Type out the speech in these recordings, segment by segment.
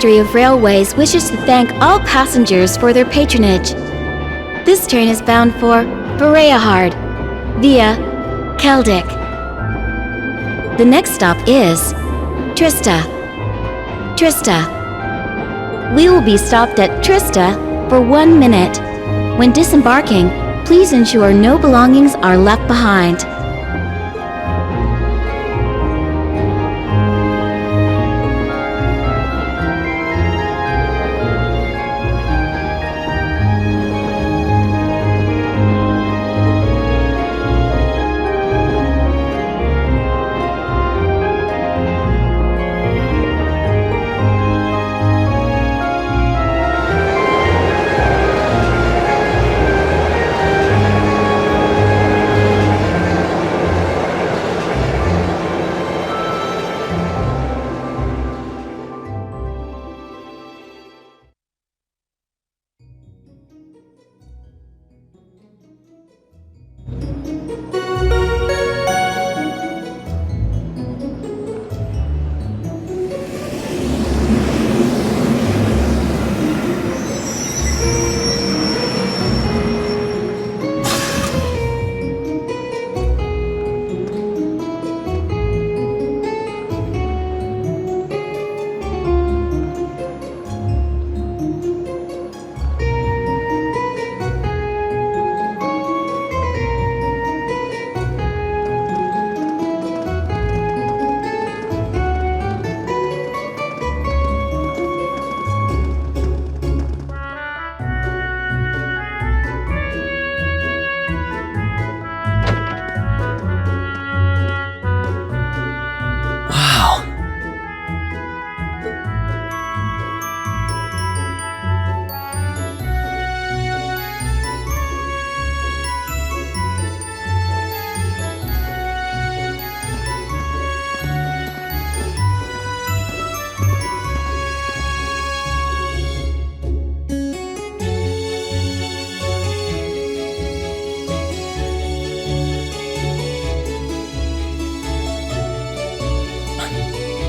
Ministry of Railways wishes to thank all passengers for their patronage. This train is bound for Boreahard via Keldik. The next stop is Trista. We will be stopped at Trista for 1 minute. When disembarking, please ensure no belongings are left behind.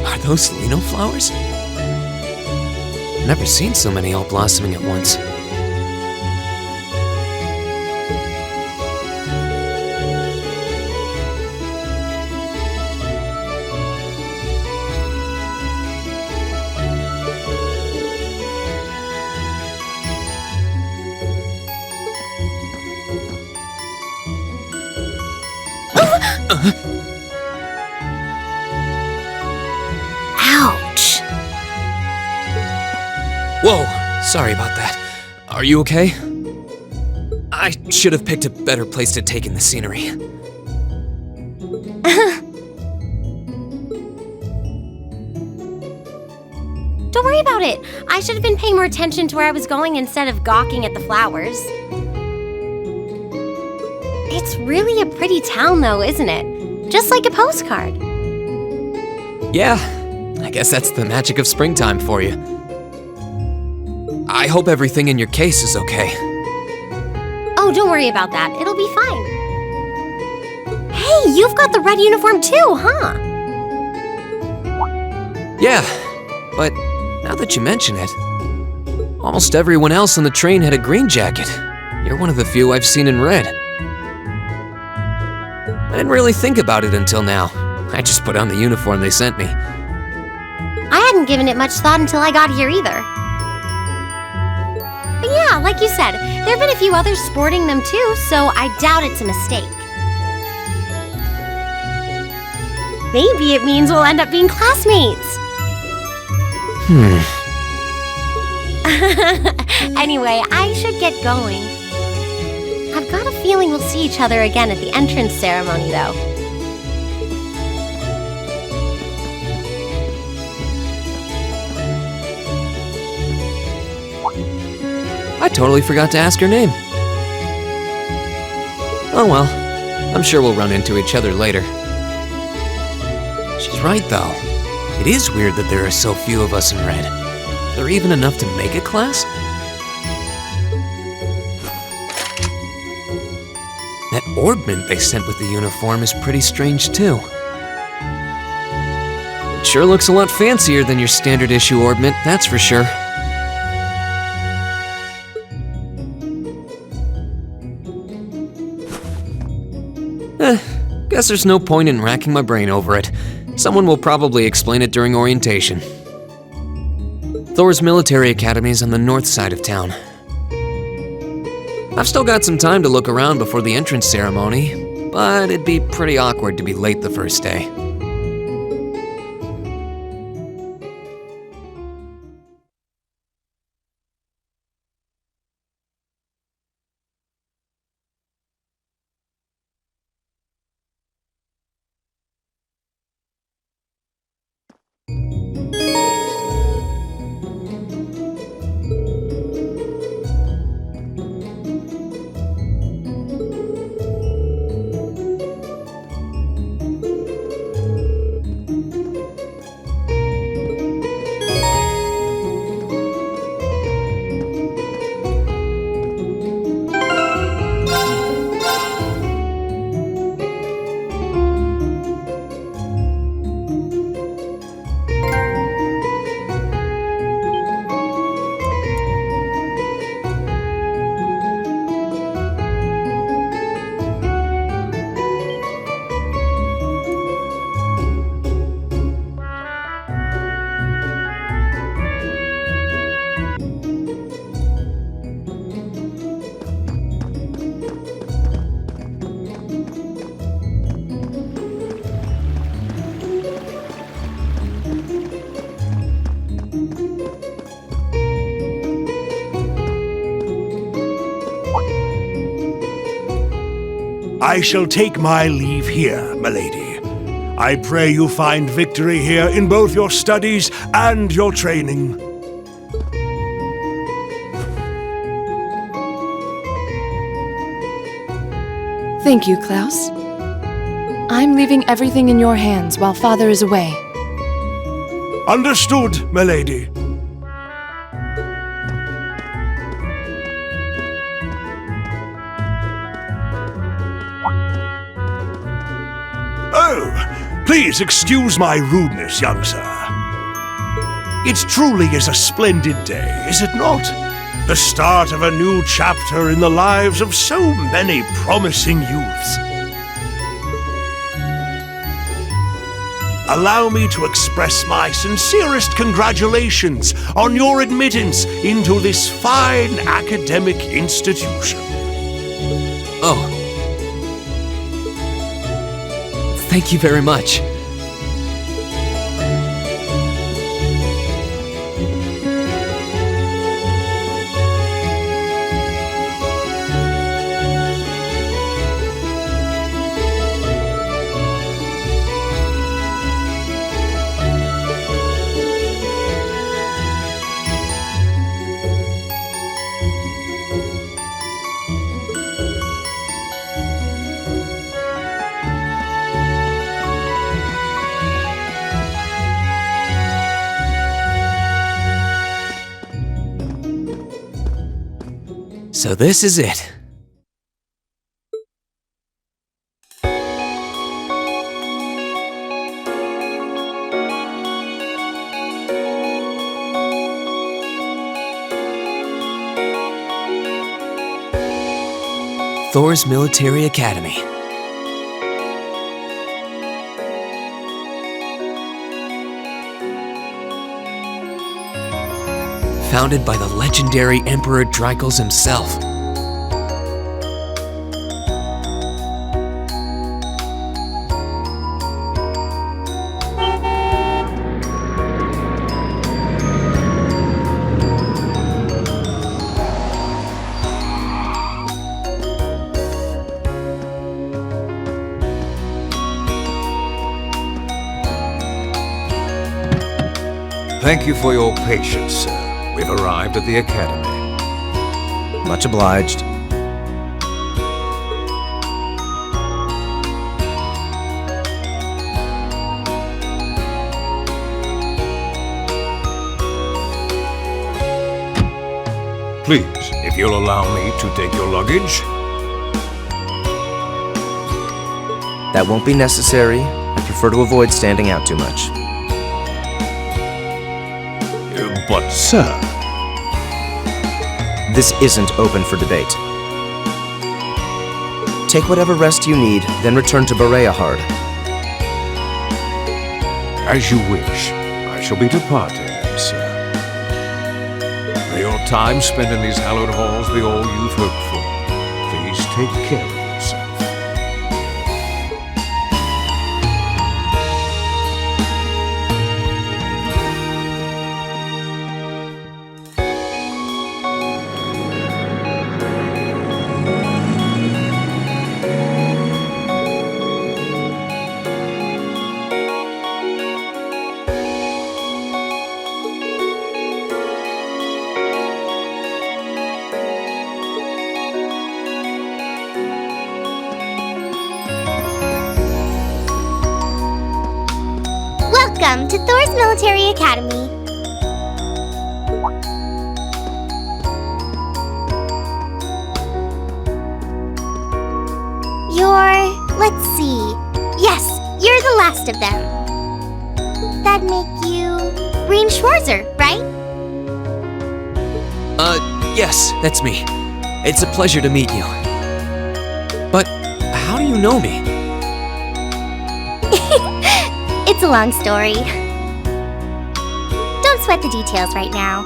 Are those Lino flowers? Never seen so many all blossoming at once. Ouch! Whoa, sorry about that. Are you okay? I should have picked a better place to take in the scenery. Don't worry about it. I should have been paying more attention to where I was going instead of gawking at the flowers. It's really a pretty town though, isn't it? Just like a postcard. Yeah, I guess that's the magic of springtime for you. I hope everything in your case is okay. Oh, don't worry about that. It'll be fine. Hey, you've got the red uniform too, huh? Yeah, but now that you mention it, almost everyone else on the train had a green jacket. You're one of the few I've seen in red. I didn't really think about it until now. I just put on the uniform they sent me. I hadn't given it much thought until I got here either. But yeah, like you said, there have been a few others sporting them too, so I doubt it's a mistake. Maybe it means we'll end up being classmates. Anyway, I should get going. I've got a feeling we'll see each other again at the entrance ceremony, though. I totally forgot to ask her name. Oh well, I'm sure we'll run into each other later. She's right, though. It is weird that there are so few of us in red. Are there even enough to make a class? That ornament they sent with the uniform is pretty strange, too. It Sure looks a lot fancier than your standard issue orbment, that's for sure. Guess there's no point in racking my brain over it. Someone will probably explain it during orientation. Thor's military academy is on the north side of town. I've still got some time to look around before the entrance ceremony, but it'd be pretty awkward to be late the first day. I shall take my leave here, milady. I pray you find victory here in both your studies and your training. Thank you, Klaus. I'm leaving everything in your hands while Father is away. Understood, milady. Oh, please excuse my rudeness, young sir. It truly is a splendid day, is it not? The start of a new chapter in the lives of so many promising youths. Allow me to express my sincerest congratulations on your admittance into this fine academic institution. Oh. Thank you very much. So this is it. Thor's Military Academy. Founded by the legendary Emperor Drykles himself. Thank you for your patience, sir. We've arrived at the Academy. Much obliged. Please, if you'll allow me to take your luggage. That won't be necessary. I prefer to avoid standing out too much. But, sir, This isn't open for debate. Take whatever rest you need, then return to Bereahard. as you wish. I shall be departing then, sir. May your time spent in these hallowed halls be all you've hoped for. Please take care of yourself. Welcome to Thor's Military Academy. Let's see. Yes, you're the last of them. That'd make you Green Schwarzer, right? Yes, that's me. It's a pleasure to meet you. But how do you know me? It's a long story. Don't sweat the details right now.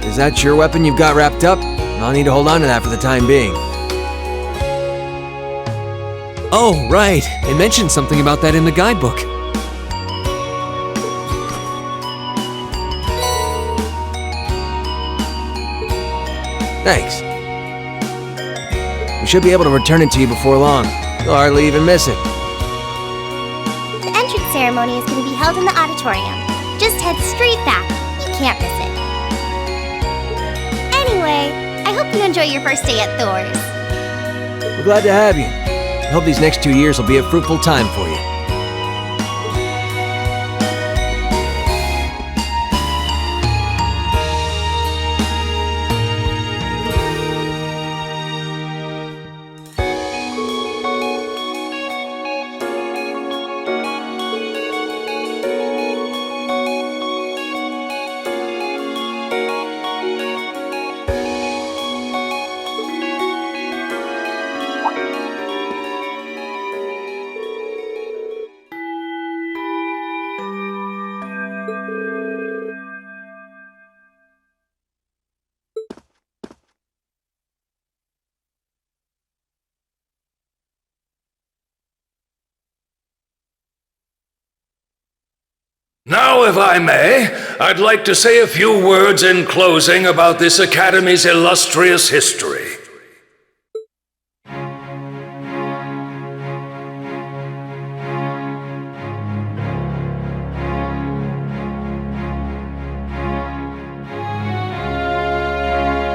Is that your weapon you've got wrapped up? I'll need to hold on to that for the time being. Oh, right. It mentioned something about that in the guidebook. Thanks. We should be able to return it to you before long. You'll hardly even miss it. The entrance ceremony is going to be held in the auditorium. Just head straight back. You can't miss it. Anyway, I hope you enjoy your first day at Thor's. We're glad to have you. I hope these next 2 years will be a fruitful time for you. Now, if I may, I'd like to say a few words in closing about this Academy's illustrious history.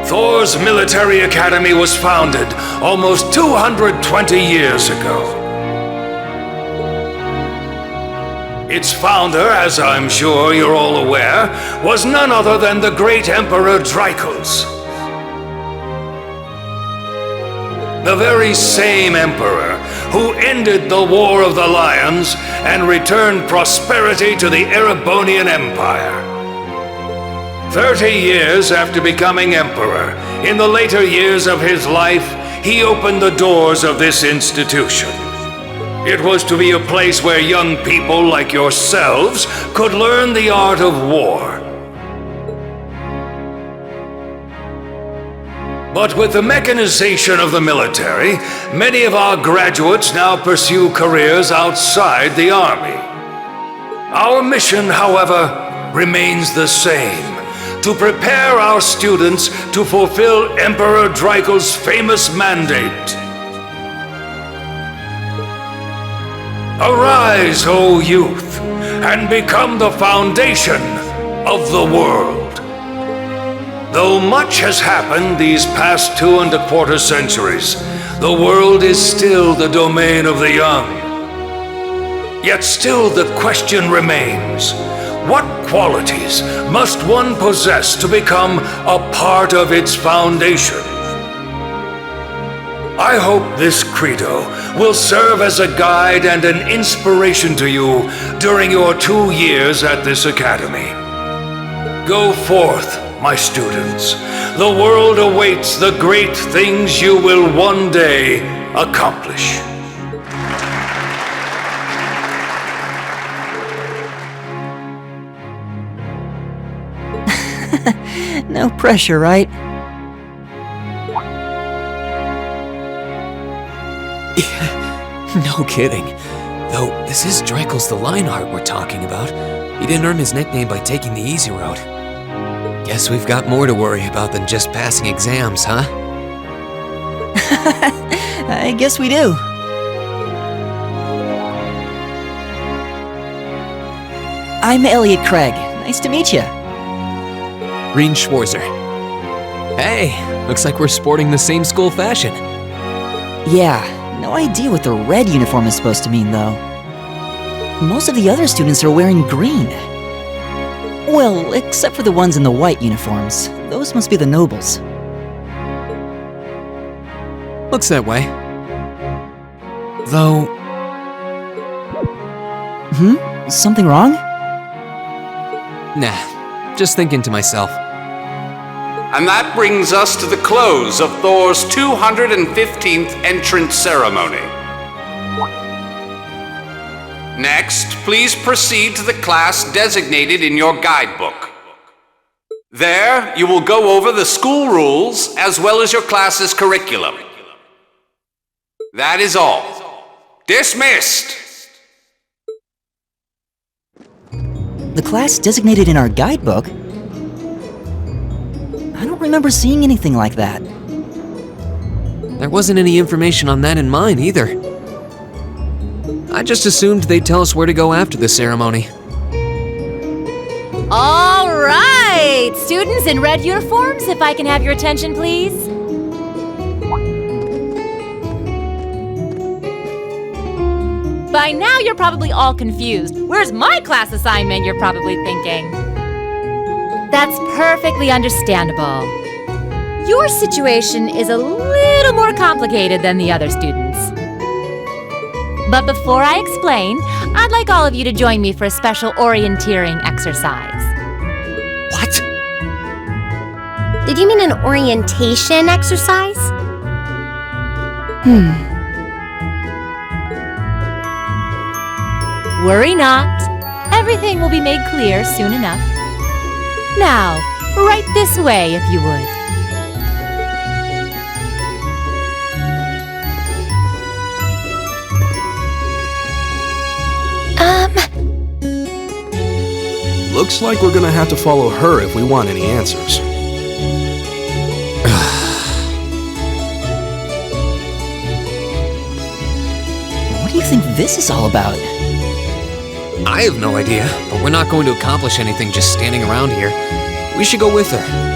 Thor's Military Academy was founded almost 220 years ago. Its founder, as I'm sure you're all aware, was none other than the great Emperor Dreichels. The very same emperor who ended the War of the Lions and returned prosperity to the Erebonian Empire. 30 years after becoming emperor, in the later years of his life, he opened the doors of this institution. It was to be a place where young people like yourselves could learn the art of war. But with the mechanization of the military, many of our graduates now pursue careers outside the army. Our mission, however, remains the same: to prepare our students to fulfill Emperor Dreichels' famous mandate. Arise, O youth, and become the foundation of the world. Though much has happened these past 2¼ centuries, the world is still the domain of the young. Yet still the question remains: what qualities must one possess to become a part of its foundation? I hope this credo will serve as a guide and an inspiration to you during your 2 years at this academy. Go forth, my students. The world awaits the great things you will one day accomplish. No pressure, right? No kidding. Though, this is Dreckles the Lionheart we're talking about. He didn't earn his nickname by taking the easy route. Guess we've got more to worry about than just passing exams, huh? I guess we do. I'm Elliot Craig. Nice to meet you. Rean Schwarzer. Hey, looks like we're sporting the same school fashion. Yeah, no idea what the red uniform is supposed to mean, though. Most of the other students are wearing green. Well, except for the ones in the white uniforms. Those must be the nobles. Looks that way. Though... Something wrong? Nah, just thinking to myself. And that brings us to the close of Thor's 215th entrance ceremony. Next, please proceed to the class designated in your guidebook. There, you will go over the school rules as well as your class's curriculum. That is all. Dismissed! The class designated in our guidebook? I don't remember seeing anything like that. There wasn't any information on that in mine either. I just assumed they'd tell us where to go after the ceremony. All right! Students in red uniforms, if I can have your attention, please. By now, you're probably all confused. Where's my class assignment, you're probably thinking. That's perfectly understandable. Your situation is a little more complicated than the other students. But before I explain, I'd like all of you to join me for a special orienteering exercise. What? Did you mean an orientation exercise? Worry not. Everything will be made clear soon enough. Now, right this way, if you would. Looks like we're gonna have to follow her if we want any answers. What do you think this is all about? I have no idea, but we're not going to accomplish anything just standing around here. We should go with her.